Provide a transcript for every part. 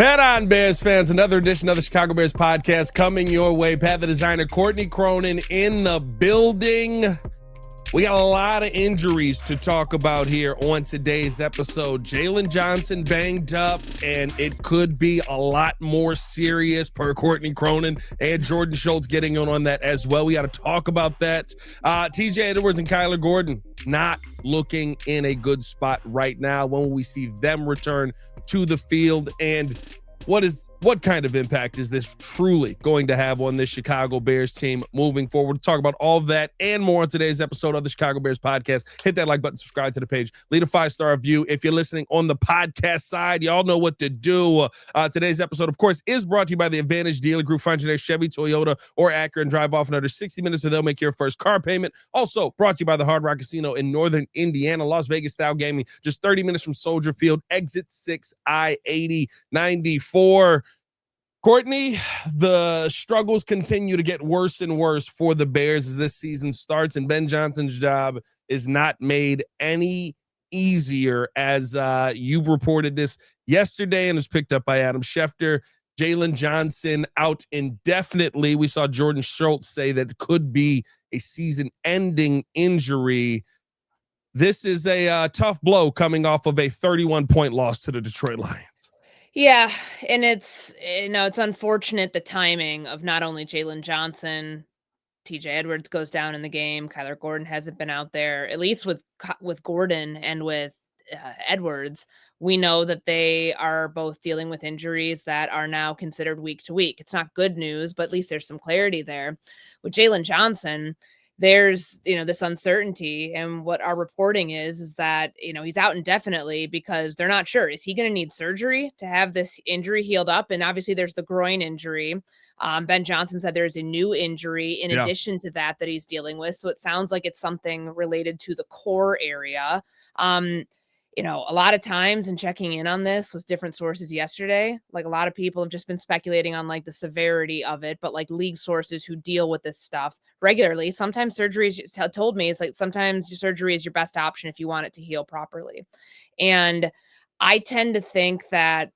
Bet on Bears fans, another edition of the Chicago Bears podcast coming your way. Pat the Designer, Courtney Cronin in the building. We got a lot of injuries to talk about here on today's episode. Jaylon Johnson banged up, and it could be a lot more serious per Courtney Cronin, and Jordan Schultz getting on that as well. We got to talk about that. TJ Edwards and Kyler Gordon not looking in a good spot right now. When will we see them return to the field, and what kind of impact is this truly going to have on this Chicago Bears team moving forward? We'll talk about all of that and more on today's episode of the Chicago Bears podcast. Hit that like button, subscribe to the page, leave a 5-star review. If you're listening on the podcast side, y'all know what to do. Today's episode, of course, is brought to you by the Advantage Dealer Group. Find your next Chevy, Toyota, or Acura and drive off in under 60 minutes, or they'll make your first car payment. Also brought to you by the Hard Rock Casino in Northern Indiana, Las Vegas style gaming, just 30 minutes from Soldier Field, exit 6 I-80 94. Courtney, the struggles continue to get worse and worse for the Bears as this season starts, and Ben Johnson's job is not made any easier, as you reported this yesterday and was picked up by Adam Schefter. Jaylon Johnson out indefinitely. We saw Jordan Schultz say that it could be a season-ending injury. This is a tough blow coming off of a 31-point loss to the Detroit Lions. Yeah, and it's unfortunate the timing of not only Jaylon Johnson, TJ Edwards goes down in the game, Kyler Gordon hasn't been out there, at least with Gordon and with Edwards. We know that they are both dealing with injuries that are now considered week to week. It's not good news, but at least there's some clarity there. With Jaylon Johnson, there's, this uncertainty, and what our reporting is that, he's out indefinitely because they're not sure. Is he going to need surgery to have this injury healed up? And obviously there's the groin injury. Ben Johnson said there's a new injury in addition to that he's dealing with. So it sounds like it's something related to the core area. A lot of times in checking in on this with different sources yesterday, like a lot of people have just been speculating on like the severity of it, but like league sources who deal with this stuff regularly, sometimes surgery told me it's like sometimes your surgery is your best option if you want it to heal properly. And I tend to think that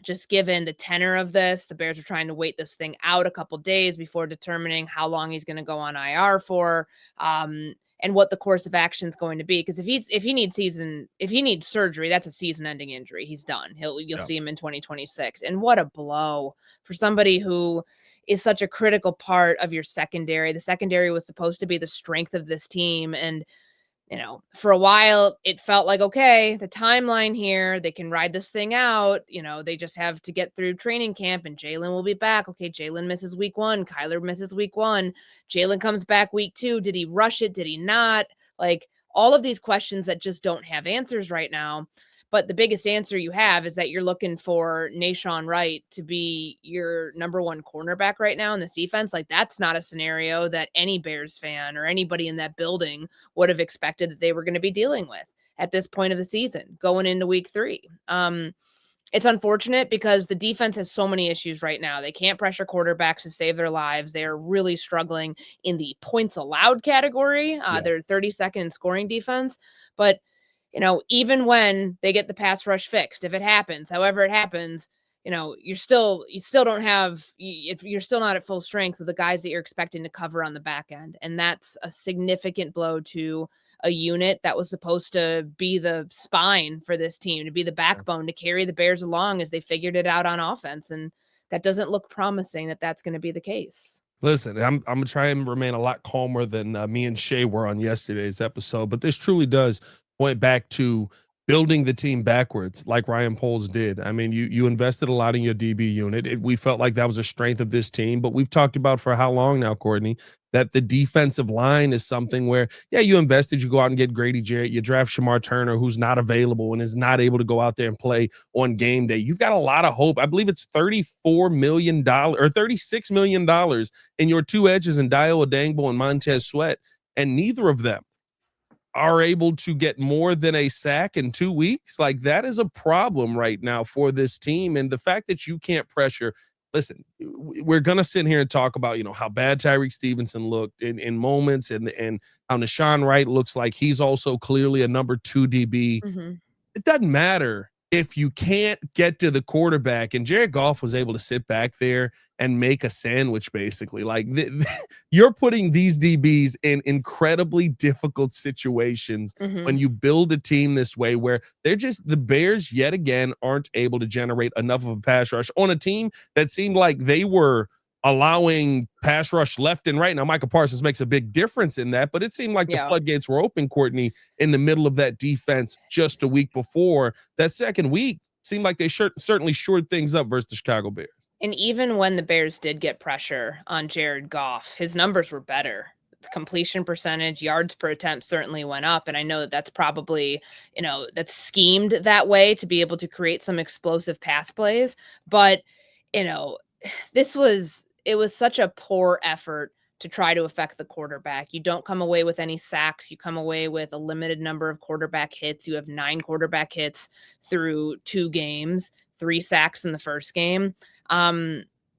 just given the tenor of this, the Bears are trying to wait this thing out a couple days before determining how long he's going to go on IR for. And what the course of action is going to be. Because if he needs surgery, that's a season-ending injury. He's done. You'll see him in 2026. And what a blow for somebody who is such a critical part of your secondary. The secondary was supposed to be the strength of this team, and for a while it felt like, okay, the timeline here, they can ride this thing out. They just have to get through training camp and Jaylon will be back. Okay, Jaylon misses week 1. Kyler misses week 1. Jaylon comes back week 2. Did he rush it? Did he not? Like all of these questions that just don't have answers right now. But the biggest answer you have is that you're looking for Nahshon Wright to be your number 1 cornerback right now in this defense. Like that's not a scenario that any Bears fan or anybody in that building would have expected that they were going to be dealing with at this point of the season going into week 3. It's unfortunate because the defense has so many issues right now. They can't pressure quarterbacks to save their lives. They're really struggling in the points allowed category. They're 32nd in scoring defense, but even when they get the pass rush fixed, if it happens, however it happens, you're still not at full strength with the guys that you're expecting to cover on the back end. And that's a significant blow to a unit that was supposed to be the spine for this team, to be the backbone, to carry the Bears along as they figured it out on offense. And that doesn't look promising that that's going to be the case. Listen, I'm going to try and remain a lot calmer than me and Shay were on yesterday's episode, but this truly does point back to building the team backwards like Ryan Poles did. I mean, you invested a lot in your DB unit. We felt like that was a strength of this team, but we've talked about for how long now, Courtney, that the defensive line is something where, you invested, you go out and get Grady Jarrett, you draft Shamar Turner, who's not available and is not able to go out there and play on game day. You've got a lot of hope. I believe it's $34 million or $36 million in your 2 edges in Dio Odangbo and Montez Sweat, and neither of them are able to get more than a sack in 2 weeks. Like that is a problem right now for this team. And the fact that you can't pressure, listen, we're going to sit here and talk about, how bad Tyreek Stevenson looked in moments and how Nahshon Wright looks like he's also clearly a number 2 DB. Mm-hmm. It doesn't matter if you can't get to the quarterback, and Jared Goff was able to sit back there and make a sandwich, basically, like you're putting these DBs in incredibly difficult situations when you build a team this way, where the Bears yet again aren't able to generate enough of a pass rush on a team that seemed like they were allowing pass rush left and right. Now, Michael Parsons makes a big difference in that, but it seemed like the floodgates were open, Courtney, in the middle of that defense just a week before. That second week seemed like they certainly shored things up versus the Chicago Bears. And even when the Bears did get pressure on Jared Goff, his numbers were better. Completion percentage, yards per attempt certainly went up. And I know that's probably, that's schemed that way to be able to create some explosive pass plays. But, it was such a poor effort to try to affect the quarterback. You don't come away with any sacks. You come away with a limited number of quarterback hits. You have 9 quarterback hits through 2 games, 3 sacks in the first game.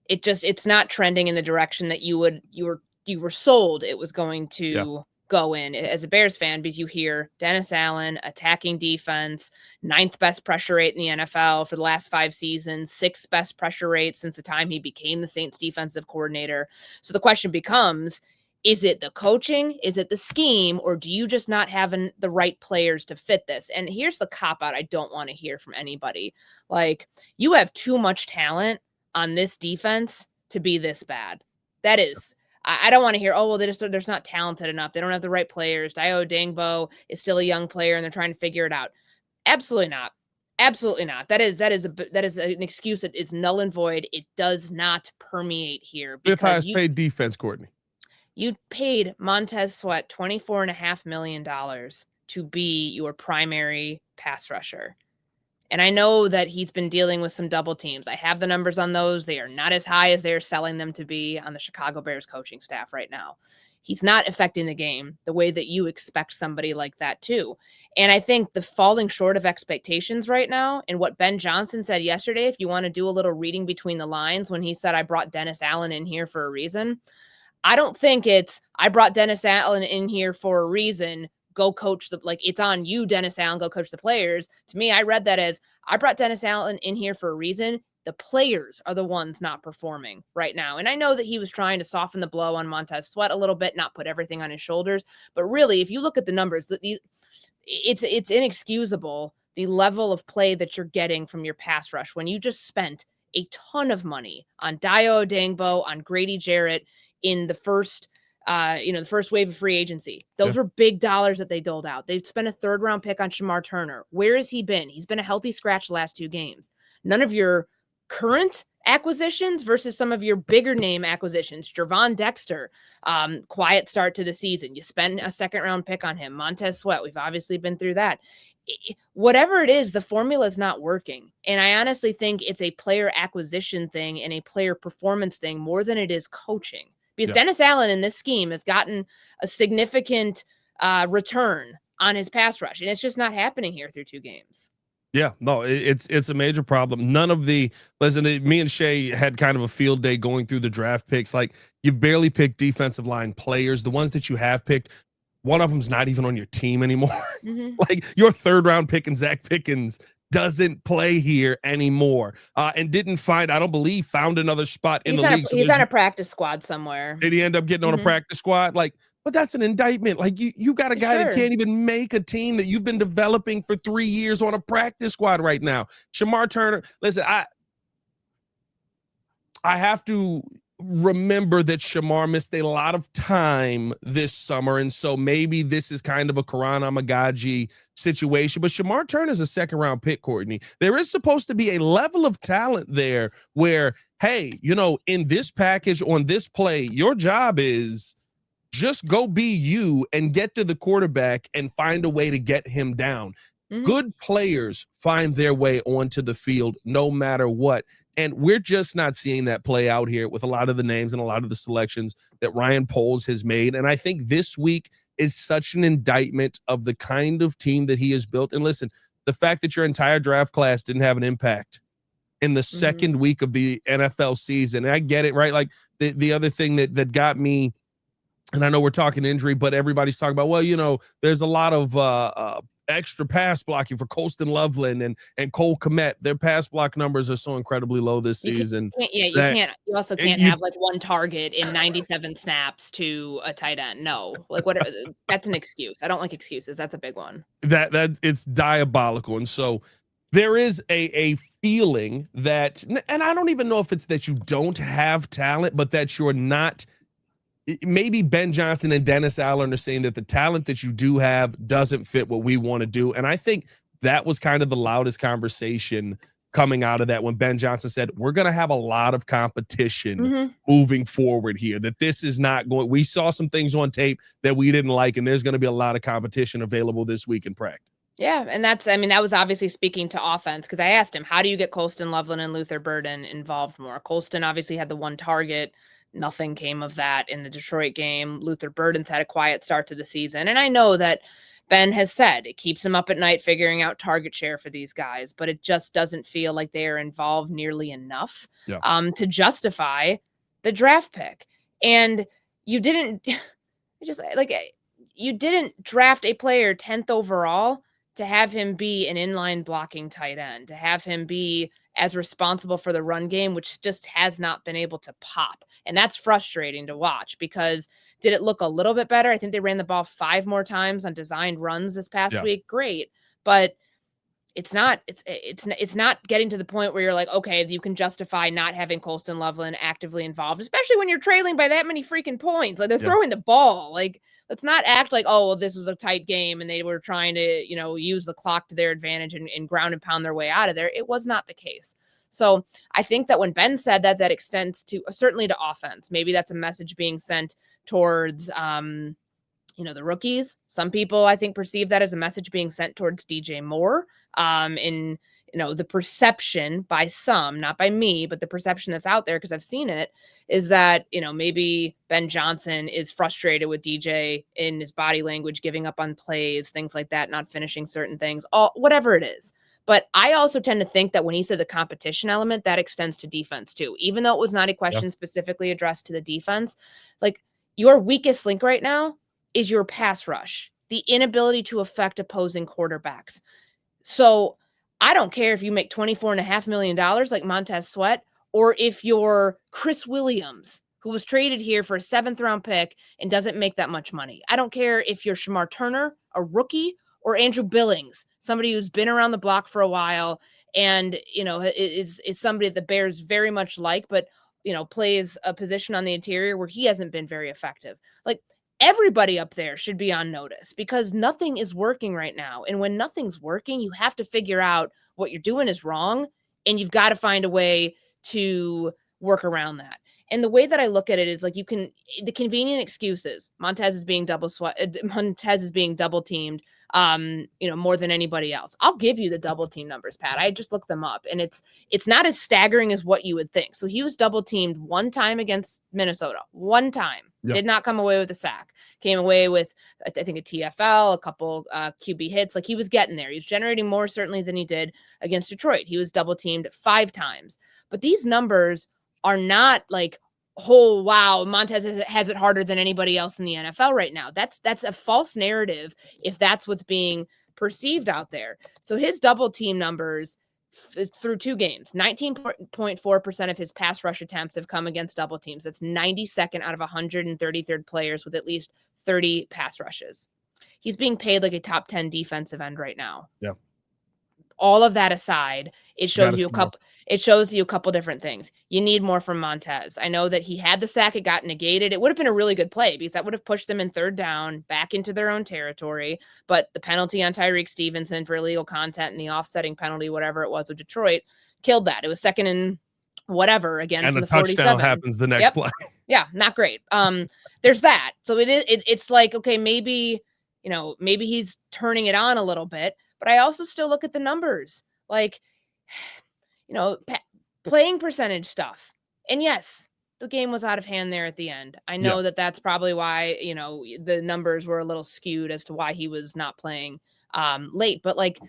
It's not trending in the direction that you were sold it was going to go in as a Bears fan, because you hear Dennis Allen, attacking defense, 9th best pressure rate in the NFL for the last 5 seasons, 6th best pressure rate since the time he became the Saints defensive coordinator. So the question becomes, is it the coaching? Is it the scheme? Or do you just not have the right players to fit this? And here's the cop-out I don't want to hear from anybody. Like, you have too much talent on this defense to be this bad. That is... I don't want to hear, oh, well, they're not talented enough. They don't have the right players. Dio Dangbo is still a young player and they're trying to figure it out. Absolutely not. Absolutely not. That is an excuse that is null and void. It does not permeate here. Fifth highest paid defense, Courtney. You paid Montez Sweat $24.5 million to be your primary pass rusher. And I know that he's been dealing with some double teams. I have the numbers on those. They are not as high as they're selling them to be on the Chicago Bears coaching staff right now. He's not affecting the game the way that you expect somebody like that to. And I think the falling short of expectations right now, and what Ben Johnson said yesterday, if you want to do a little reading between the lines, when he said, I brought Dennis Allen in here for a reason. I don't think it's, I brought Dennis Allen in here for a reason. Go coach it's on you, Dennis Allen, go coach the players. To me, I read that as, I brought Dennis Allen in here for a reason. The players are the ones not performing right now. And I know that he was trying to soften the blow on Montez Sweat a little bit, not put everything on his shoulders. But really, if you look at the numbers, it's inexcusable, the level of play that you're getting from your pass rush when you just spent a ton of money on Dio Dangbo, on Grady Jarrett in the first the first wave of free agency. Those were big dollars that they doled out. They've spent a 3rd round pick on Shamar Turner. Where has he been? He's been a healthy scratch the last 2 games. None of your current acquisitions versus some of your bigger name acquisitions. Jervon Dexter, quiet start to the season. You spend a 2nd round pick on him. Montez Sweat, we've obviously been through that. Whatever it is, the formula is not working. And I honestly think it's a player acquisition thing and a player performance thing more than it is coaching. Because Dennis Allen in this scheme has gotten a significant return on his pass rush. And it's just not happening here through 2 games. Yeah, no, it's a major problem. None of me and Shay had kind of a field day going through the draft picks. Like, you've barely picked defensive line players. The ones that you have picked, one of them's not even on your team anymore. Like, your 3rd round pick and Zach Pickens doesn't play here anymore, and found another spot in the league. He's on a practice squad somewhere. Did he end up getting on a practice squad? Like, but that's an indictment. Like, you got a guy that can't even make a team that you've been developing for 3 years on a practice squad right now. Shamar Turner, listen, I have to remember that Shamar missed a lot of time this summer, and so maybe this is kind of a Karan Amagaji situation, but Shamar Turner is a 2nd round pick, Courtney. There is supposed to be a level of talent there where, hey, in this package, on this play, your job is just go be you and get to the quarterback and find a way to get him down. Good players find their way onto the field no matter what. And we're just not seeing that play out here with a lot of the names and a lot of the selections that Ryan Poles has made. And I think this week is such an indictment of the kind of team that he has built. And listen, the fact that your entire draft class didn't have an impact in the second week of the NFL season. And I get it, right? Like, the other thing that got me, and I know we're talking injury, but everybody's talking about, well, there's a lot of extra pass blocking for Colston Loveland and Cole Kmet. Their pass block numbers are so incredibly low this season. You also can't you have like one target in 97 snaps to a tight end. No, like what? That's an excuse. I don't like excuses. That's a big one. That it's diabolical. And so there is a feeling that, and I don't even know if it's that you don't have talent, but that you're not. Maybe Ben Johnson and Dennis Allen are saying that the talent that you do have doesn't fit what we want to do. And I think that was kind of the loudest conversation coming out of that when Ben Johnson said, we're going to have a lot of competition moving forward here, that this is not going. We saw some things on tape that we didn't like, and there's going to be a lot of competition available this week in practice. Yeah, and that was obviously speaking to offense, because I asked him, how do you get Colston Loveland and Luther Burden involved more? Colston obviously had the one target. Nothing came of that in the Detroit game. Luther Burden's had a quiet start to the season. And I know that Ben has said it keeps him up at night figuring out target share for these guys, but it just doesn't feel like they are involved nearly enough to justify the draft pick. And you didn't you didn't draft a player 10th overall to have him be an inline blocking tight end, to have him be as responsible for the run game, which just has not been able to pop. And that's frustrating to watch, because did it look a little bit better? I think they ran the ball 5 more times on designed runs this past week. Great. But it's not getting to the point where you're like, okay, you can justify not having Colston Loveland actively involved, especially when you're trailing by that many freaking points. Like, they're throwing the ball. Like, let's not act like, oh, well, this was a tight game and they were trying to, use the clock to their advantage and ground and pound their way out of there. It was not the case. So I think that when Ben said that extends to certainly to offense. Maybe that's a message being sent towards, the rookies. Some people, I think, perceive that as a message being sent towards DJ Moore. The perception by some, not by me, but the perception that's out there, because I've seen it, is that, maybe Ben Johnson is frustrated with DJ in his body language, giving up on plays, things like that, not finishing certain things, whatever it is. But I also tend to think that when he said the competition element, that extends to defense too, even though it was not a question specifically addressed to the defense. Like, your weakest link right now is your pass rush, the inability to affect opposing quarterbacks. So I don't care if you make $24.5 million like Montez Sweat, or if you're Chris Williams, who was traded here for a 7th round pick and doesn't make that much money. I don't care if you're Shamar Turner, a rookie, or Andrew Billings, somebody who's been around the block for a while and, is somebody that the Bears very much like, but, plays a position on the interior where he hasn't been very effective. Like, everybody up there should be on notice, because nothing is working right now. And when nothing's working, you have to figure out what you're doing is wrong, and you've got to find a way to work around that. And the way that I look at it is like, the convenient excuses. Montez is being double teamed, more than anybody else. I'll give you the double team numbers, Pat. I just looked them up, and it's not as staggering as what you would think. So he was double teamed one time against Minnesota, one time. Did not come away with a sack. Came away with, I think, a TFL, a couple QB hits. Like, he was getting there. He was generating more certainly than he did against Detroit. He was double teamed 5 times. But these numbers are not like, oh, wow, Montez has it harder than anybody else in the NFL right now. That's a false narrative if that's what's being perceived out there. So his double team numbers through 2 games, 19.4% of his pass rush attempts have come against double teams. That's 92nd out of 133rd players with at least 30 pass rushes. He's being paid like a top 10 defensive end right now. Yeah. All of that aside, it shows you a couple different things. You need more from Montez. I know that he had the sack, it got negated. It would have been a really good play, because that would have pushed them in 3rd down back into their own territory. But the penalty on Tyreek Stevenson for illegal content and the offsetting penalty, whatever it was with Detroit, killed that. It was 2nd and whatever again, and from the touchdown 47. happens the next play. Yeah, not great. There's that. So it's like, okay, maybe he's turning it on a little bit. But I also still look at the numbers, like, playing percentage stuff. And yes, the game was out of hand there at the end. I know that that's probably why, the numbers were a little skewed as to why he was not playing late. But like,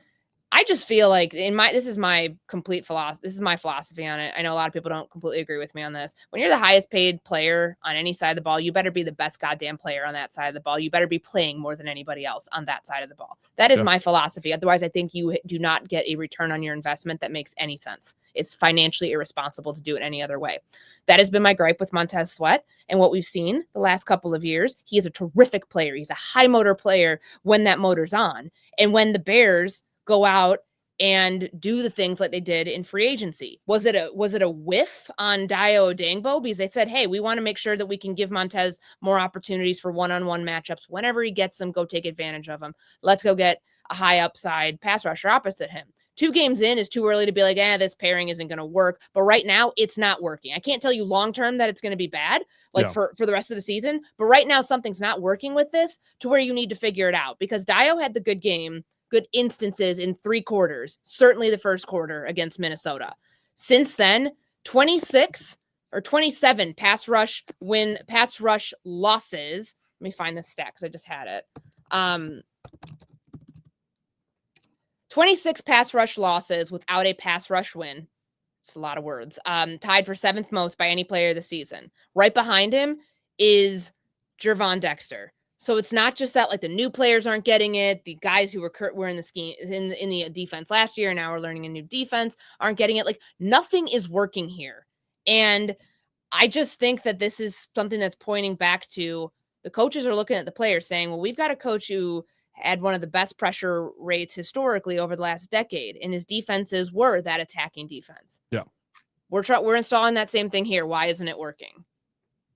I just feel like this is my complete philosophy. This is my philosophy on it. I know a lot of people don't completely agree with me on this. When you're the highest paid player on any side of the ball, you better be the best goddamn player on that side of the ball. You better be playing more than anybody else on that side of the ball. That is my philosophy. Otherwise, I think you do not get a return on your investment that makes any sense. It's financially irresponsible to do it any other way. That has been my gripe with Montez Sweat. And what we've seen the last couple of years, he is a terrific player. He's a high motor player when that motor's on. And when the Bears go out and do the things like they did in free agency. Was it a whiff on Dayo Odeyingbo? Because they said, hey, we want to make sure that we can give Montez more opportunities for one-on-one matchups. Whenever he gets them, go take advantage of them. Let's go get a high upside pass rusher opposite him. 2 games in is too early to be like, this pairing isn't going to work. But right now, it's not working. I can't tell you long-term that it's going to be bad, for the rest of the season. But right now, something's not working with this to where you need to figure it out. Because Dayo had the good instances in 3 quarters, certainly the first quarter against Minnesota. Since then, 26 or 27 pass rush losses. Let me find the stat because I just had it. 26 pass rush losses without a pass rush win. It's a lot of words. Tied for 7th most by any player this season. Right behind him is Gervon Dexter. So it's not just that like the new players aren't getting it. The guys who were in the scheme in the defense last year and now we're learning a new defense aren't getting it. Like nothing is working here. And I just think that this is something that's pointing back to the coaches are looking at the players saying, well, we've got a coach who had one of the best pressure rates historically over the last decade, and his defenses were that attacking defense. Yeah. We're installing that same thing here. Why isn't it working?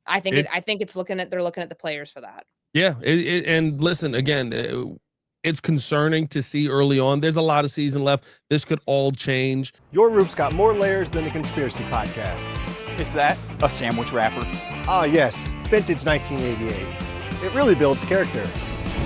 I think they're looking at the players for that. Yeah, and listen, again, it's concerning to see early on. There's a lot of season left. This could all change. Your roof's got more layers than a conspiracy podcast. Is that a sandwich wrapper? Ah, yes. Vintage 1988. It really builds character.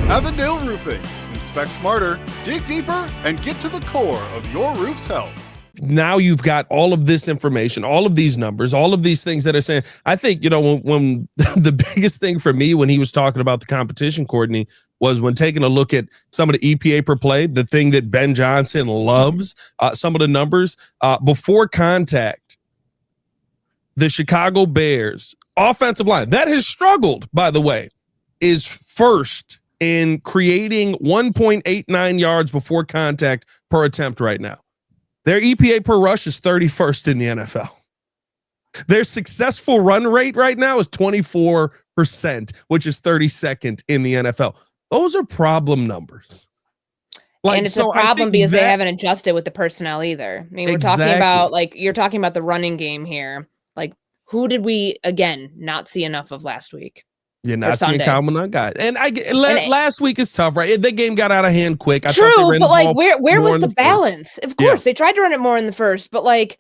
Avondale Roofing. Inspect smarter, dig deeper, and get to the core of your roof's health. Now you've got all of this information, all of these numbers, all of these things that are saying, I think, when the biggest thing for me when he was talking about the competition, Courtney, was when taking a look at some of the EPA per play, the thing that Ben Johnson loves, some of the numbers before contact, the Chicago Bears offensive line that has struggled, by the way, is first in creating 1.89 yards before contact per attempt right now. Their EPA per rush is 31st in the NFL. Their successful run rate right now is 24%, which is 32nd in the NFL. Those are problem numbers. And it's a problem because they haven't adjusted with the personnel either. I mean, we're talking about you're talking about the running game here. Like, who did we again not see enough of last week? You're not seeing Kyle Monaghan. And last week is tough, right? The game got out of hand quick. I true, but like, where was the balance? Of course, they tried to run it more in the first, but like,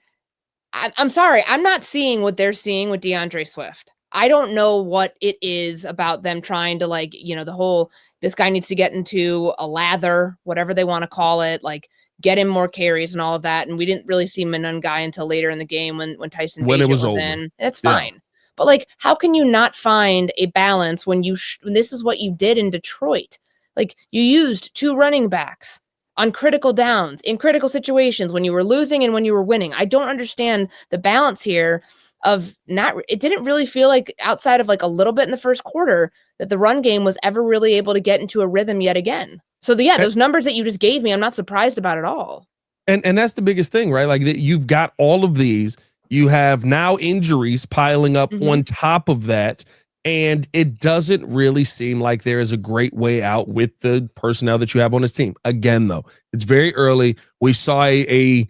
I'm sorry, I'm not seeing what they're seeing with DeAndre Swift. I don't know what it is about them trying to the whole, this guy needs to get into a lather, whatever they want to call it, like get him more carries and all of that. And we didn't really see Monaghan until later in the game when Tyson Bagent was in. It's fine. Yeah. But like, how can you not find a balance when this is what you did in Detroit? Like you used 2 running backs on critical downs in critical situations when you were losing and when you were winning. I don't understand the balance here it didn't really feel like outside of like a little bit in the first quarter that the run game was ever really able to get into a rhythm yet again. So those numbers that you just gave me, I'm not surprised about at all. And that's the biggest thing, right? Like you've got all of these. You have now injuries piling up on top of that, and it doesn't really seem like there is a great way out with the personnel that you have on this team. Again, though, it's very early. We saw a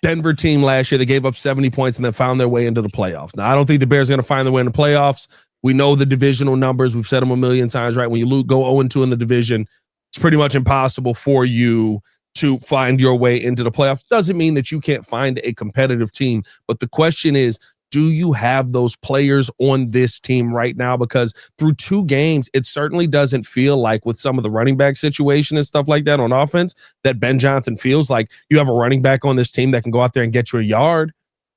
Denver team last year that gave up 70 points and then found their way into the playoffs. Now, I don't think the Bears are going to find their way in the playoffs. We know the divisional numbers. We've said them a million times, right? When you go 0-2 in the division, it's pretty much impossible for you to find your way into the playoffs. Doesn't mean that you can't find a competitive team, but the question is, do you have those players on this team right now? Because through 2 games, it certainly doesn't feel like with some of the running back situation and stuff like that on offense that Ben Johnson feels like you have a running back on this team that can go out there and get you a yard.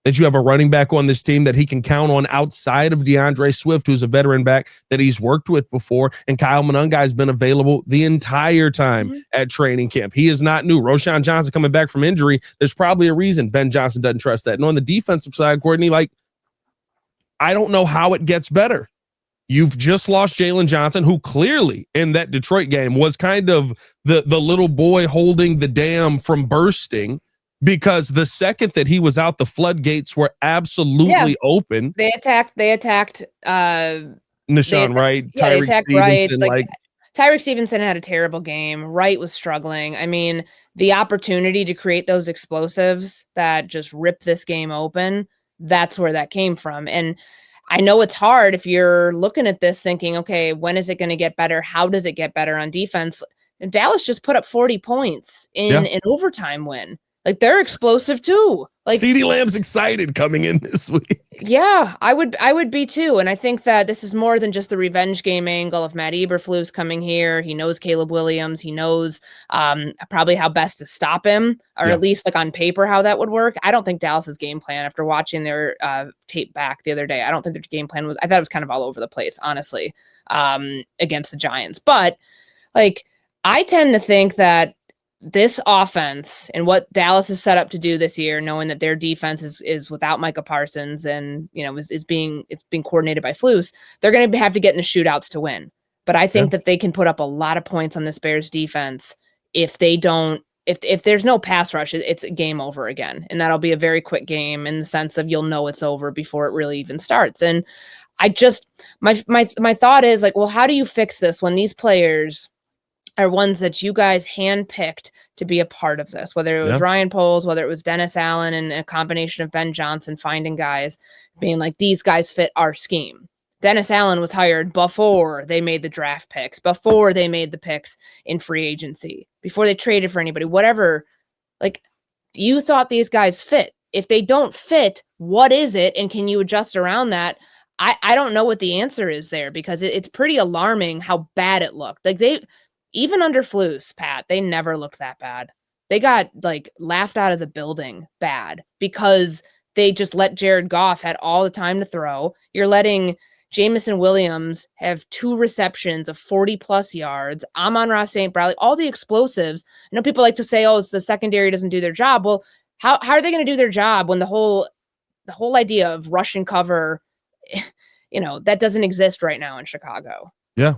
that you have a running back on this team that he can count on outside of DeAndre Swift, who's a veteran back that he's worked with before. And Kyle Monunga has been available the entire time at training camp. He is not new. Roschon Johnson coming back from injury. There's probably a reason Ben Johnson doesn't trust that. And on the defensive side, Courtney, like, I don't know how it gets better. You've just lost Jaylon Johnson, who clearly in that Detroit game was kind of the little boy holding the dam from bursting, because the second that he was out, the floodgates were absolutely open. They attacked Nashawn Wright, Tyreek Stevenson. Wright. Tyreek Stevenson had a terrible game. Wright was struggling. I mean, the opportunity to create those explosives that just rip this game open, that's where that came from. And I know it's hard if you're looking at this thinking, okay, when is it going to get better? How does it get better on defense? And Dallas just put up 40 points in an overtime win. Like, they're explosive too. Like, CeeDee Lamb's excited coming in this week. Yeah, I would be too. And I think that this is more than just the revenge game angle of Matt Eberflus coming here. He knows Caleb Williams. He knows probably how best to stop him, or at least like on paper how that would work. I don't think Dallas's game plan, after watching their tape back the other day, I don't think their game plan I thought it was kind of all over the place, honestly, against the Giants. But like, I tend to think that this offense and what Dallas is set up to do this year, knowing that their defense is without Micah Parsons and, you know, it's being coordinated by Flus, they're going to have to get in the shootouts to win. But I think that they can put up a lot of points on this Bears defense if there's no pass rush. It's a game over again. And that'll be a very quick game in the sense of you'll know it's over before it really even starts. And I just, my thought is like, well, how do you fix this when these players are ones that you guys handpicked to be a part of this, whether it was Ryan Poles, whether it was Dennis Allen, and a combination of Ben Johnson finding guys being like, these guys fit our scheme. Dennis Allen was hired before they made the draft picks, before they made the picks in free agency, before they traded for anybody, whatever. Like, you thought these guys fit. If they don't fit, what is it? And can you adjust around that? I don't know what the answer is there, because it's pretty alarming how bad it looked. Like, even under Flus, Pat, they never looked that bad. They got like laughed out of the building bad because they just let Jared Goff had all the time to throw. You're letting Jamison Williams have 2 receptions of 40 plus yards. Amon-Ra St. Brown, all the explosives. I know people like to say, oh, the secondary doesn't do their job. Well, how are they going to do their job when the whole idea of rush and cover, you know, that doesn't exist right now in Chicago? Yeah.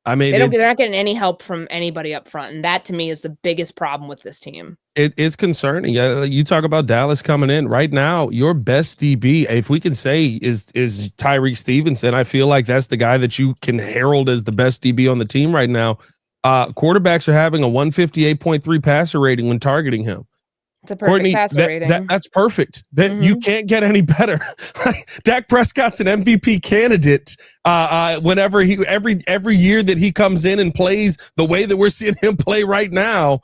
I mean, they're not getting any help from anybody up front. And that to me is the biggest problem with this team. It's concerning. You talk about Dallas coming in right now. Your best DB, if we can say, is Tyreek Stevenson. I feel like that's the guy that you can herald as the best DB on the team right now. Quarterbacks are having a 158.3 passer rating when targeting him. It's a perfect Courtney, passer rating. That's perfect. You can't get any better. Dak Prescott's an MVP candidate. Whenever every year that he comes in and plays the way that we're seeing him play right now,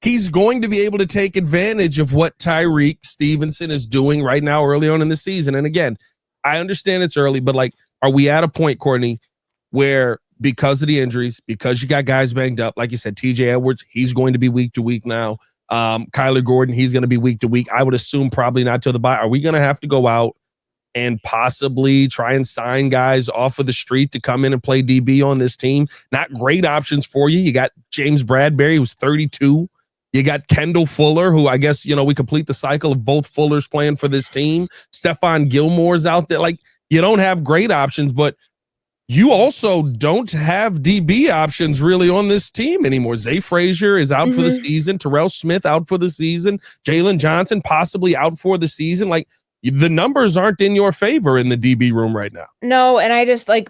he's going to be able to take advantage of what Tyreek Stevenson is doing right now early on in the season. And again, I understand it's early, but like, are we at a point, Courtney, where because of the injuries, because you got guys banged up, like you said, TJ Edwards, he's going to be week to week now. Kyler Gordon, he's going to be week to week. I would assume probably not till the bye. Are we going to have to go out and possibly try and sign guys off of the street to come in and play DB on this team? Not great options for you. You got James Bradbury, who's 32. You got Kendall Fuller, who I guess, we complete the cycle of both Fullers playing for this team. Stephon Gilmore's out there. Like, you don't have great options, but you also don't have DB options really on this team anymore. Zay Frazier is out for the season. Terrell Smith out for the season. Jaylon Johnson possibly out for the season. Like, the numbers aren't in your favor in the DB room right now. No, and I just like,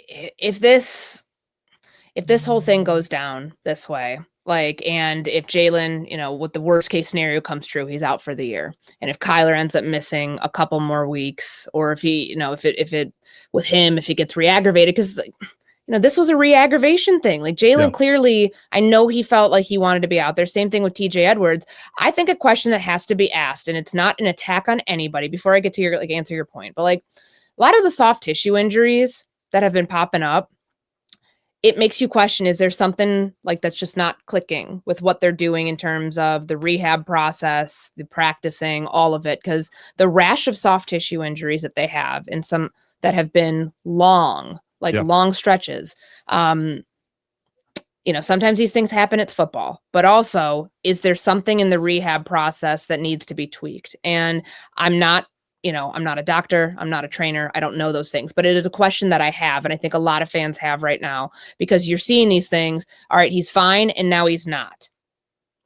if this whole thing goes down this way, like, and if Jaylon, what the worst case scenario comes true, he's out for the year. And if Kyler ends up missing a couple more weeks, or if he, if he gets re-aggravated, because this was a re-aggravation thing. Like, Jaylon clearly, I know he felt like he wanted to be out there. Same thing with TJ Edwards. I think a question that has to be asked, and it's not an attack on anybody before I get to your answer your point, but like, a lot of the soft tissue injuries that have been popping up, it makes you question, is there something like that's just not clicking with what they're doing in terms of the rehab process, the practicing, all of it? Because the rash of soft tissue injuries that they have, and some that have been long, long stretches. Sometimes these things happen. It's football, but also, is there something in the rehab process that needs to be tweaked? And I'm not a doctor. I'm not a trainer. I don't know those things, but it is a question that I have. And I think a lot of fans have right now, because you're seeing these things. All right, he's fine. And now he's not.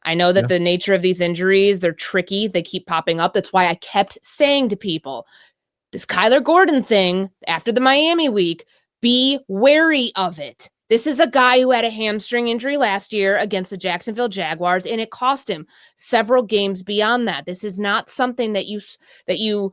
I know that the nature of these injuries, they're tricky. They keep popping up. That's why I kept saying to people, this Kyler Gordon thing after the Miami week, be wary of it. This is a guy who had a hamstring injury last year against the Jacksonville Jaguars, and it cost him several games beyond that. This is not something that you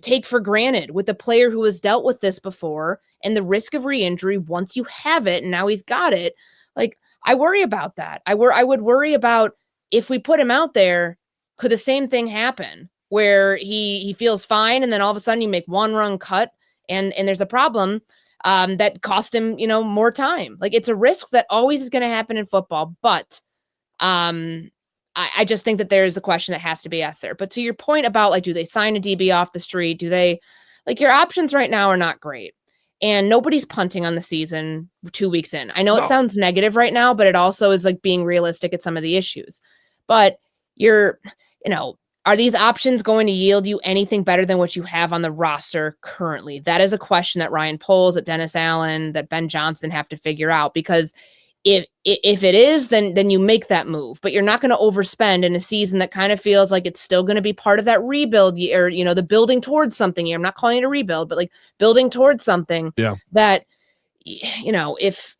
take for granted with a player who has dealt with this before, and the risk of re-injury once you have it, and now he's got it. Like, I worry about that. I would worry about, if we put him out there, could the same thing happen where he feels fine, and then all of a sudden you make one run cut and there's a problem that cost him, more time. Like, it's a risk that always is going to happen in football, but I just think that there is a question that has to be asked there. But to your point about, like, do they sign a DB off the street? Do they, your options right now are not great, and nobody's punting on the season 2 weeks in. I know it sounds negative right now, but it also is like being realistic at some of the issues. But are these options going to yield you anything better than what you have on the roster currently? That is a question that Ryan Poles, that Dennis Allen, that Ben Johnson have to figure out, because if it is, then you make that move, but you're not going to overspend in a season that kind of feels like it's still going to be part of that rebuild year, the building towards something year. I'm not calling it a rebuild, but like building towards something that, if,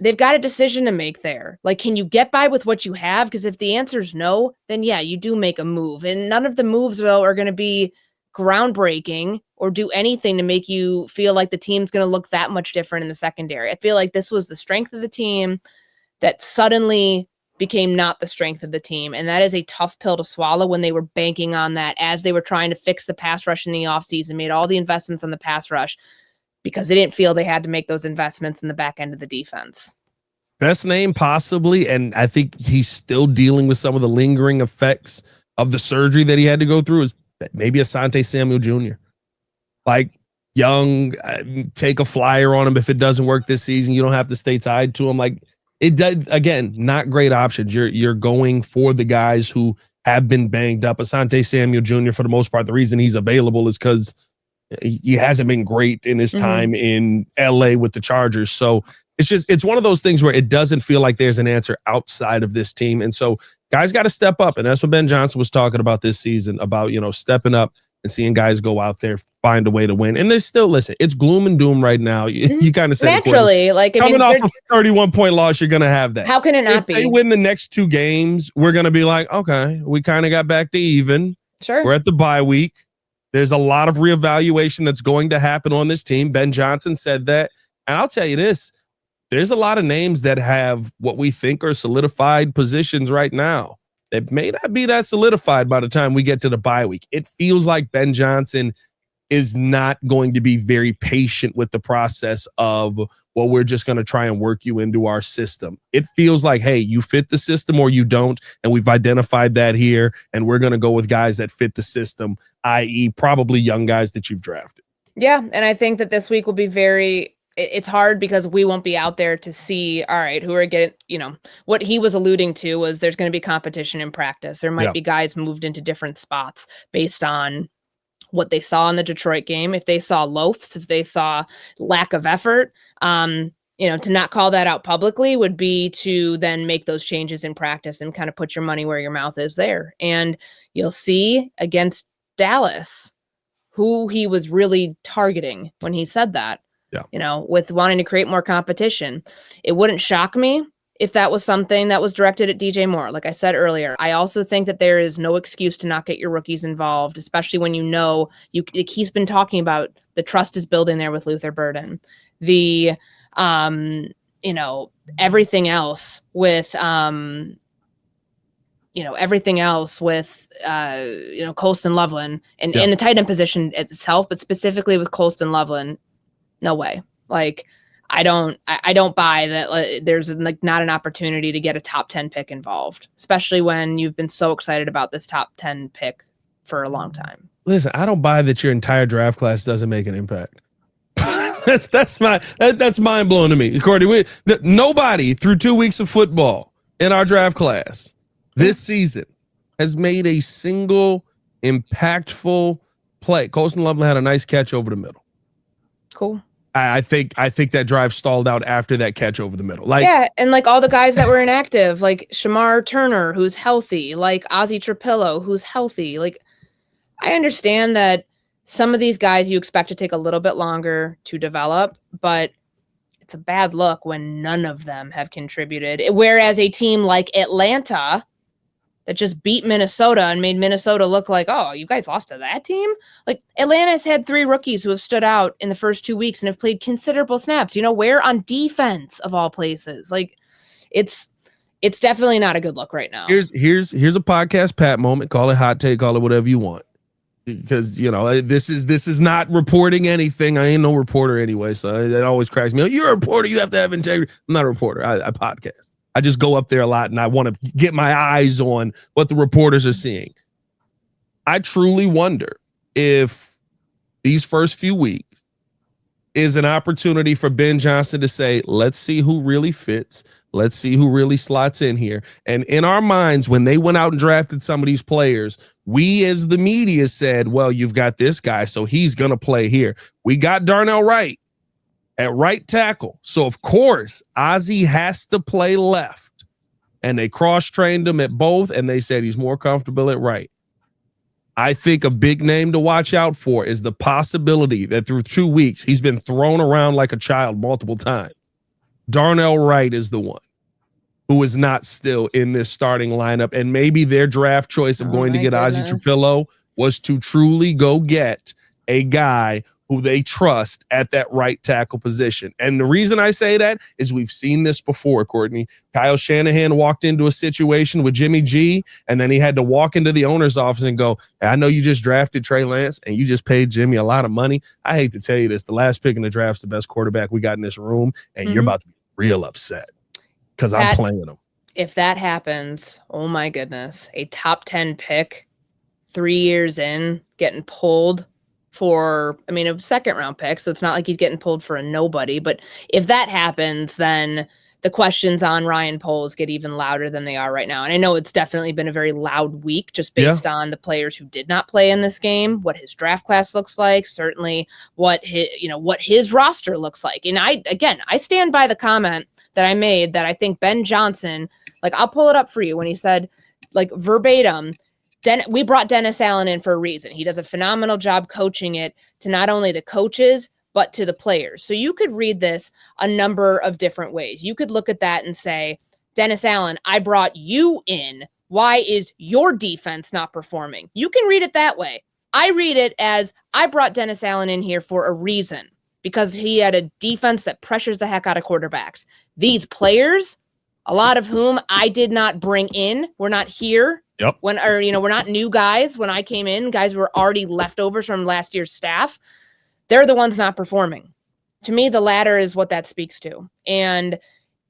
they've got a decision to make there. Like, can you get by with what you have? Because if the answer is no, then yeah, you do make a move. And none of the moves, though, are going to be groundbreaking or do anything to make you feel like the team's going to look that much different in the secondary. I feel like this was the strength of the team that suddenly became not the strength of the team. And that is a tough pill to swallow when they were banking on that as they were trying to fix the pass rush in the offseason, made all the investments on the pass rush, because they didn't feel they had to make those investments in the back end of the defense. Best name possibly, and I think he's still dealing with some of the lingering effects of the surgery that he had to go through, is maybe Asante Samuel Jr. Like, young, take a flyer on him. If it doesn't work this season, you don't have to stay tied to him. Like, it does, again, not great options. You're going for the guys who have been banged up. Asante Samuel Jr., for the most part, the reason he's available is because he hasn't been great in his time in LA with the Chargers. So it's one of those things where it doesn't feel like there's an answer outside of this team. And so guys got to step up. And that's what Ben Johnson was talking about this season, about, stepping up and seeing guys go out there, find a way to win. And there's still, listen, it's gloom and doom right now. You kind of said naturally, coming off a 31-point loss, you're going to have that. How can it not be? If they win the next 2 games, we're going to be like, okay, we kind of got back to even. Sure. We're at the bye week. There's a lot of reevaluation that's going to happen on this team. Ben Johnson said that. And I'll tell you this, there's a lot of names that have what we think are solidified positions right now. They may not be that solidified by the time we get to the bye week. It feels like Ben Johnson is not going to be very patient with the process of, well, we're just going to try and work you into our system. It feels like, hey, you fit the system or you don't, and we've identified that here, and we're going to go with guys that fit the system, i.e. probably young guys that you've drafted. Yeah, and I think that this week will be it's hard because we won't be out there to see, all right, who are getting, what he was alluding to was there's going to be competition in practice. There might be guys moved into different spots based on what they saw in the Detroit game. If they saw loafs, if they saw lack of effort, to not call that out publicly would be to then make those changes in practice and kind of put your money where your mouth is there. And you'll see against Dallas who he was really targeting when he said that. With wanting to create more competition. It wouldn't shock me if that was something that was directed at DJ Moore. Like I said earlier, I also think that there is no excuse to not get your rookies involved, especially when he's been talking about the trust is building there with Luther Burden. The, everything else with, Colston Loveland and the tight end position itself, but specifically with Colston Loveland. No way. Like, I don't buy that there's like not an opportunity to get a top 10 pick involved, especially when you've been so excited about this top 10 pick for a long time. Listen, I don't buy that your entire draft class doesn't make an impact. that's mind blowing to me, Courtney. Nobody through 2 weeks of football in our draft class this season has made a single impactful play. Colston Loveland had a nice catch over the middle. Cool. I think that drive stalled out after that catch over the middle. And like all the guys that were inactive, like Shamar Turner, who's healthy, like Ozzie Trapillo, who's healthy. Like, I understand that some of these guys you expect to take a little bit longer to develop, but it's a bad look when none of them have contributed. Whereas a team like Atlanta that just beat Minnesota and made Minnesota look like, oh, you guys lost to that team? Like, Atlanta's had 3 rookies who have stood out in the first 2 weeks and have played considerable snaps. You know, where? On defense, of all places. Like, it's definitely not a good look right now. Here's a podcast Pat moment. Call it hot take, call it whatever you want. Because, you know, this is not reporting anything. I ain't no reporter anyway, so it always cracks me up. You're a reporter, you have to have integrity. I'm not a reporter. I podcast. I just go up there a lot and I want to get my eyes on what the reporters are seeing. I truly wonder if these first few weeks is an opportunity for Ben Johnson to say, let's see who really fits. Let's see who really slots in here. And in our minds, when they went out and drafted some of these players, we as the media said, well, you've got this guy, so he's going to play here. We got Darnell Wright at right tackle. So, of course, Ozzie has to play left. And they cross-trained him at both, and they said he's more comfortable at right. I think a big name to watch out for is the possibility that through 2 weeks, he's been thrown around like a child multiple times. Darnell Wright is the one who is not still in this starting lineup. And maybe their draft choice of going to get Ozzie Trapillo was to truly go get a guy who they trust at that right tackle position. And the reason I say that is we've seen this before, Courtney. Kyle Shanahan walked into a situation with Jimmy G, and then he had to walk into the owner's office and go, hey, I know you just drafted Trey Lance, and you just paid Jimmy a lot of money. I hate to tell you this. The last pick in the draft is the best quarterback we got in this room, and you're about to be real upset because I'm playing him. If that happens, oh my goodness, a top 10 pick 3 years in, getting pulled for, I mean, a second round pick, so it's not like he's getting pulled for a nobody. But if that happens, then the questions on Ryan Poles get even louder than they are right now. And I know it's definitely been a very loud week just based on the players who did not play in this game, what his draft class looks like, certainly what his roster looks like. And I stand by the comment that I made that I think Ben Johnson, like, I'll pull it up for you when he said, like, verbatim, we brought Dennis Allen in for a reason. He does a phenomenal job coaching it to not only the coaches, but to the players. So you could read this a number of different ways. You could look at that and say, Dennis Allen, I brought you in. Why is your defense not performing? You can read it that way. I read it as, I brought Dennis Allen in here for a reason, because he had a defense that pressures the heck out of quarterbacks. These players, a lot of whom I did not bring in, were not here. Yep. We're not new guys. When I came in, guys were already leftovers from last year's staff. They're the ones not performing. To me, the latter is what that speaks to. And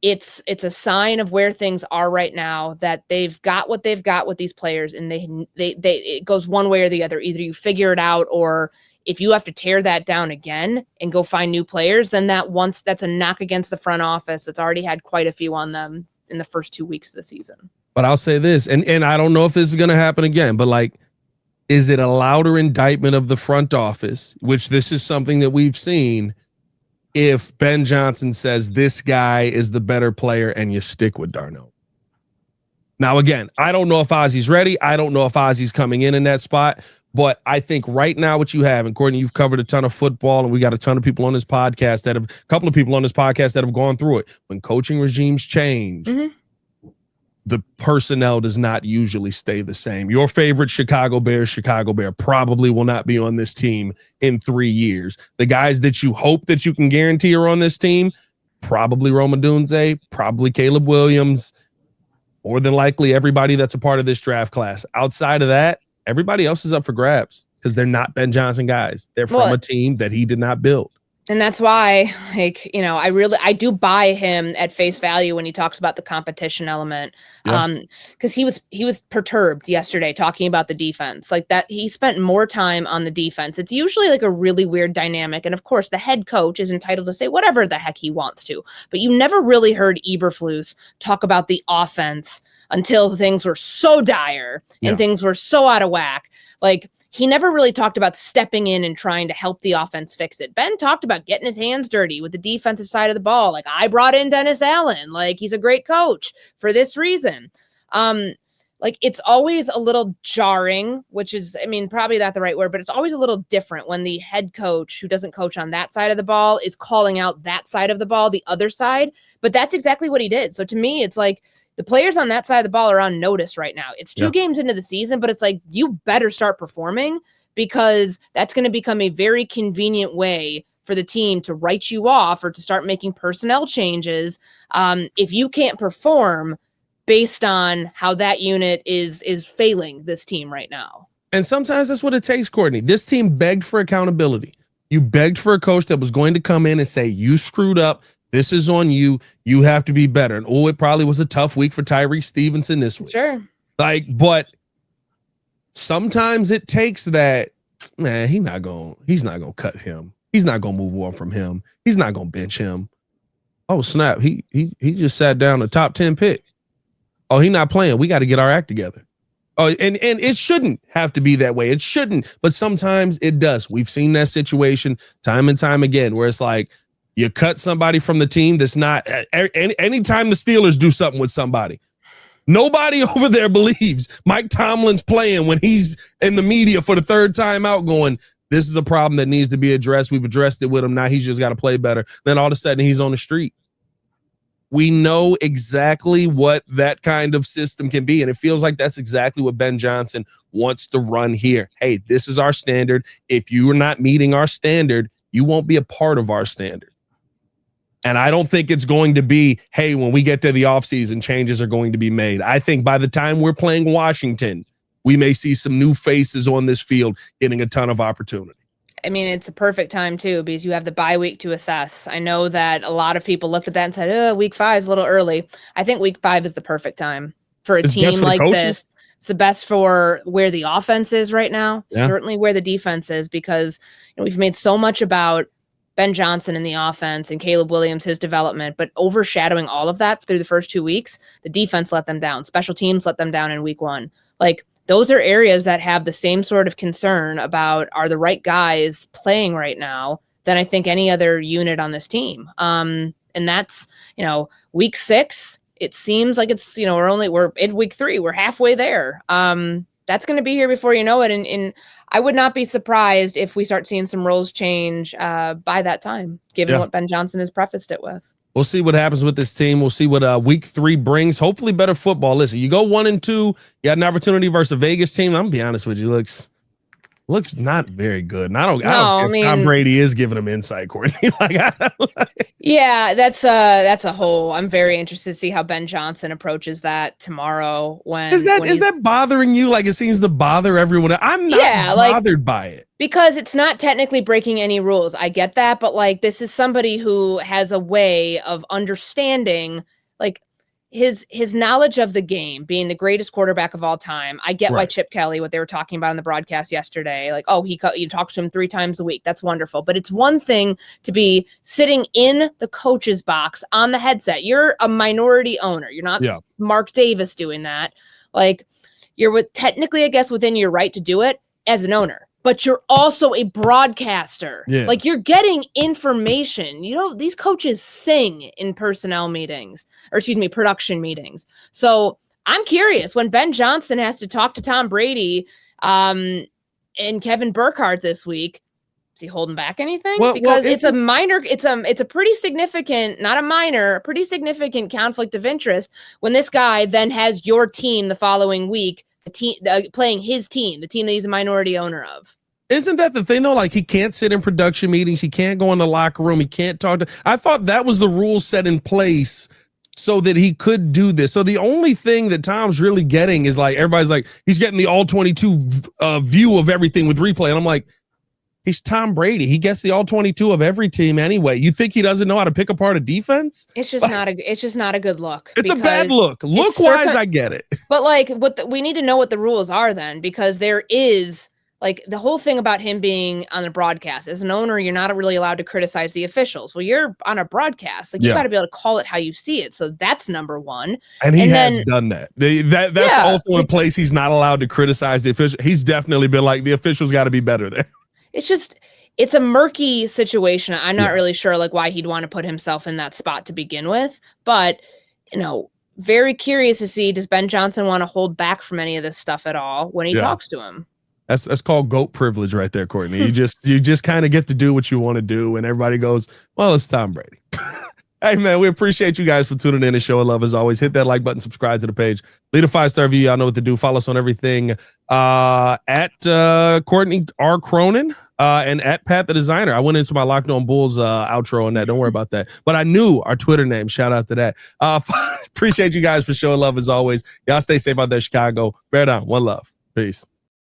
it's a sign of where things are right now, that they've got what they've got with these players, and they it goes one way or the other. Either you figure it out, or if you have to tear that down again and go find new players, then that's a knock against the front office that's already had quite a few on them in the first 2 weeks of the season. But I'll say this, and I don't know if this is going to happen again, but like, is it a louder indictment of the front office, which this is something that we've seen, if Ben Johnson says this guy is the better player and you stick with Darnell? Now, again, I don't know if Ozzie's ready. I don't know if Ozzie's coming in that spot, but I think right now what you have, and Courtney, you've covered a ton of football, and we got a ton of people on this podcast a couple of people on this podcast that have gone through it. When coaching regimes change, the personnel does not usually stay the same. Your favorite Chicago Bear probably will not be on this team in 3 years. The guys that you hope that you can guarantee are on this team, probably Roma Dunze, probably Caleb Williams, more than likely everybody that's a part of this draft class. Outside of that, everybody else is up for grabs because they're not Ben Johnson guys. They're from a team that he did not build. And that's why, like, you know, I do buy him at face value when he talks about the competition element. Yeah. Because he was perturbed yesterday talking about the defense. Like that, he spent more time on the defense. It's usually like a really weird dynamic. And of course, the head coach is entitled to say whatever the heck he wants to. But you never really heard Eberflus talk about the offense until things were so dire and things were so out of whack. Like, he never really talked about stepping in and trying to help the offense fix it. Ben talked about getting his hands dirty with the defensive side of the ball. Like, I brought in Dennis Allen. Like, he's a great coach for this reason. Like, it's always a little jarring, which is, I mean, probably not the right word, but it's always a little different when the head coach who doesn't coach on that side of the ball is calling out that side of the ball, the other side. But that's exactly what he did. So to me, it's like, the players on that side of the ball are on notice right now. It's 2 games into the season, but it's like, you better start performing, because that's going to become a very convenient way for the team to write you off or to start making personnel changes. If you can't perform based on how that unit is failing this team right now. And sometimes that's what it takes, Courtney. This team begged for accountability. You begged for a coach that was going to come in and say, you screwed up. This is on you. You have to be better. And it probably was a tough week for Tyreek Stevenson this week. Sure. Like, but sometimes it takes that, man, he's not gonna cut him. He's not gonna move on from him. He's not gonna bench him. Oh, snap. He just sat down a top 10 pick. Oh, he's not playing. We got to get our act together. Oh, and it shouldn't have to be that way. It shouldn't, but sometimes it does. We've seen that situation time and time again where it's like, you cut somebody from the team that's not, anytime the Steelers do something with somebody, nobody over there believes Mike Tomlin's playing when he's in the media for the 3rd time out going, this is a problem that needs to be addressed. We've addressed it with him. Now he's just got to play better. Then all of a sudden he's on the street. We know exactly what that kind of system can be. And it feels like that's exactly what Ben Johnson wants to run here. Hey, this is our standard. If you are not meeting our standard, you won't be a part of our standard. And I don't think it's going to be, hey, when we get to the offseason, changes are going to be made. I think by the time we're playing Washington, we may see some new faces on this field getting a ton of opportunity. I mean, it's a perfect time, too, because you have the bye week to assess. I know that a lot of people looked at that and said, week 5 is a little early. I think week 5 is the perfect time for a team like this. It's the best for where the offense is right now, certainly where the defense is, because we've made so much about Ben Johnson in the offense and Caleb Williams, his development, but overshadowing all of that through the first 2 weeks, the defense let them down. Special teams let them down in week 1. Like, those are areas that have the same sort of concern about, are the right guys playing right now, than I think any other unit on this team. And that's, week 6, it seems like it's, we're in week 3, we're halfway there. That's going to be here before you know it. And I would not be surprised if we start seeing some roles change by that time, given what Ben Johnson has prefaced it with. We'll see what happens with this team. We'll see what week 3 brings. Hopefully better football. Listen, you go 1-2, you got an opportunity versus a Vegas team. I'm going to be honest with you. Looks not very good. And I don't care if Tom Brady is giving him insight, Courtney. Yeah, that's a whole. I'm very interested to see how Ben Johnson approaches that tomorrow. Is that bothering you? Like, it seems to bother everyone. I'm not bothered by it. Because it's not technically breaking any rules. I get that, but like, this is somebody who has a way of understanding, like, his knowledge of the game, being the greatest quarterback of all time. I get why Chip Kelly, what they were talking about on the broadcast yesterday, like, he talks to him 3 times a week. That's wonderful. But it's one thing to be sitting in the coach's box on the headset. You're a minority owner. You're not Mark Davis doing that. Like, you're technically, I guess, within your right to do it as an owner. But you're also a broadcaster. Yeah. Like, you're getting information. These coaches sing in production meetings. So I'm curious, when Ben Johnson has to talk to Tom Brady and Kevin Burkhardt this week, is he holding back anything? Because it's a pretty significant, not a minor, pretty significant conflict of interest when this guy then has your team the following week, playing his team, the team that he's a minority owner of. Isn't that the thing, though? Like, he can't sit in production meetings. He can't go in the locker room. He can't talk to. I thought that was the rules set in place so that he could do this. So the only thing that Tom's really getting is, like, everybody's like, he's getting the all 22 view of everything with replay. And I'm like, He's Tom Brady. He gets the all-22 of every team anyway. You think he doesn't know how to pick apart a defense? It's just not a good look. It's a bad look. Look-wise, I get it. But like we need to know what the rules are then, because there is like the whole thing about him being on the broadcast. As an owner, you're not really allowed to criticize the officials. Well, you're on a broadcast. Like you got to be able to call it how you see it. So that's number one. And he has done that. That's also in place. He's not allowed to criticize the official. He's definitely been like, the officials got to be better there. It's a murky situation. I'm not really sure like why he'd want to put himself in that spot to begin with, but very curious to see, does Ben Johnson want to hold back from any of this stuff at all when he talks to him? That's called GOAT privilege right there, Courtney. You just kind of get to do what you want to do, and everybody goes, well, it's Tom Brady. Hey, man, we appreciate you guys for tuning in and showing love as always. Hit that like button, subscribe to the page. Leave a 5-star review. Y'all know what to do. Follow us on everything at Courtney R. Cronin and at Pat the Designer. I went into my Locked On Bulls outro on that. Don't worry about that. But I knew our Twitter name. Shout out to that. Appreciate you guys for showing love as always. Y'all stay safe out there, Chicago. Bear down. One love. Peace.